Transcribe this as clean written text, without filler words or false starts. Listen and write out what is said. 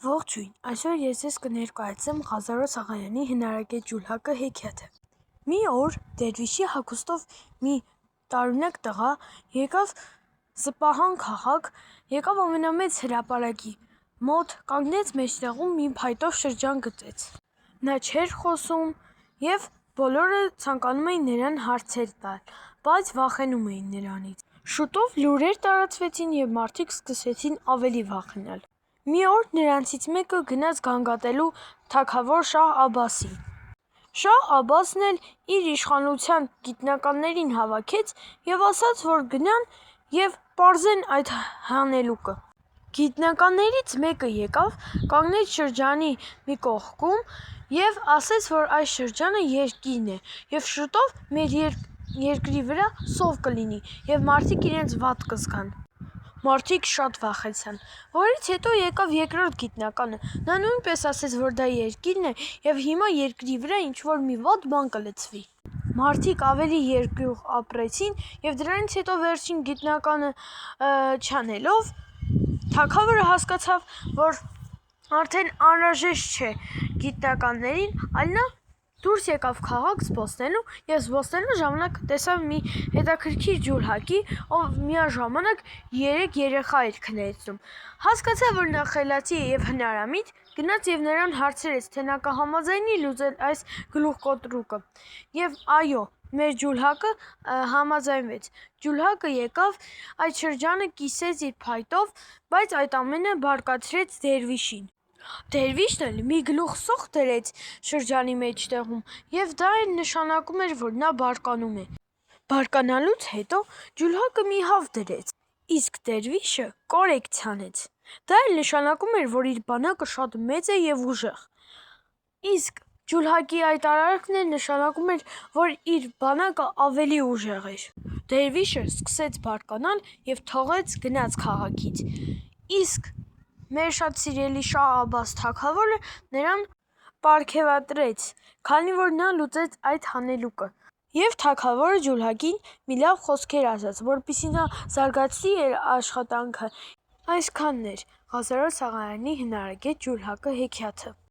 Ողջույն, այսօր ես ձեզ կներկայացնեմ Ղազարոս Աղայանի հնարակետ ջուլհակը հեքիաթը։ Մի օր դերվիշի հագուստով մի տարունակ տղա եկավ Սպահան քաղաք, եկավ ամենամեծ հրապարակի մոտ, կանգնեց մեջտեղում մի փայտով շրջան գծեց։ Նա չէր խոսում և բոլորը ցանկանում էին նրան հարցեր տալ, բայց վախենում էին նրանից։ Շուտով լուրեր տարածվեցին և մարդիկ սկսեցին ավելի վախենալ։ Մի օր նրանցից մեկը գնաց գանգատելու թագավոր Շահ Աբբասին։ Շահ Աբբասն էլ իր իշխանության գիտնականներին հավաքեց և ասաց, որ գնան և պարզեն այդ հանելուկը։ Գիտնականներից մեկը եկավ, կանգնեց շրջանի մի կողքում և ասեց, որ այս շրջանը երկիրն է, և շուտով մեր երկրի վրա սով կլինի, և մարդիկ իրենց վատ կզգան։ Մարդիկ շատ վախեցան, որից հետո եկավ երկրորդ գիտնականը, նա նույնպես ասեց, որ դա երկիրն է, և հիմա երկրի վրա ինչ-որ մի վատ բան կլցվի։ Մարդիկ ավելի երկյուղ ապրեցին, և դրանից հետո վերջին գիտնականը չանելով, թագավորը հասկացավ, որ արդեն անհրաժեշտ չէ գիտնականներին, այլ նա դուրս եկավ քաղաք զբոսնելու և զբոսնելու ժամանակ տեսավ մի հետաքրքիր ջուլհակի, ով միաժամանակ 3 երեխա էր քնեցնում։ Հասկացավ, որ նա խելացի է և հնարամիտ, գնաց և նրան հարցրեց, թե նա կհամաձայնի լուծել այս գլուխկոտրուկը։ Եվ այո, մեր ջուլհակը համաձայնվեց։ Ջուլհակը եկավ, այդ շրջանը կիսեց իր փայտով, բայց այդ ամենը բարկացրեց դերվիշին։ Դերվիշն էլ մի գլուխ սոխ դրեց շրջանի մեջտեղում, և դա էլ նշանակում էր, որ նա բարկանում է։ Բարկանալուց հետո ջուլհակը մի հավ դրեց, իսկ դերվիշը կորեկցի անեց։ Դա էլ նշանակում էր, որ իր բանակը շատ մեծ է և ուժեղ։ Իսկ ջուլհակի այդ արարքն էլ նշանակում էր, որ իր բանակը ավելի ուժեղ էր։ Դերվիշը սկսեց բարկանալ և թողեց գնաց քաղաքից։ Իսկ մեր շատ սիրելի Շահ Աբբաս թագավորը նրան պարգևատրեց, քանի որ նա լուծեց այդ հանելուկը։ Եվ թագավորը ջուլհակին մի լավ խոսքեր ասաց, որպեսզի նա զարգացնի իր աշխատանքը։ Այսքանն էր Ղազարոս Աղայանի հնարակետ ջուլհակը հեքիաթը։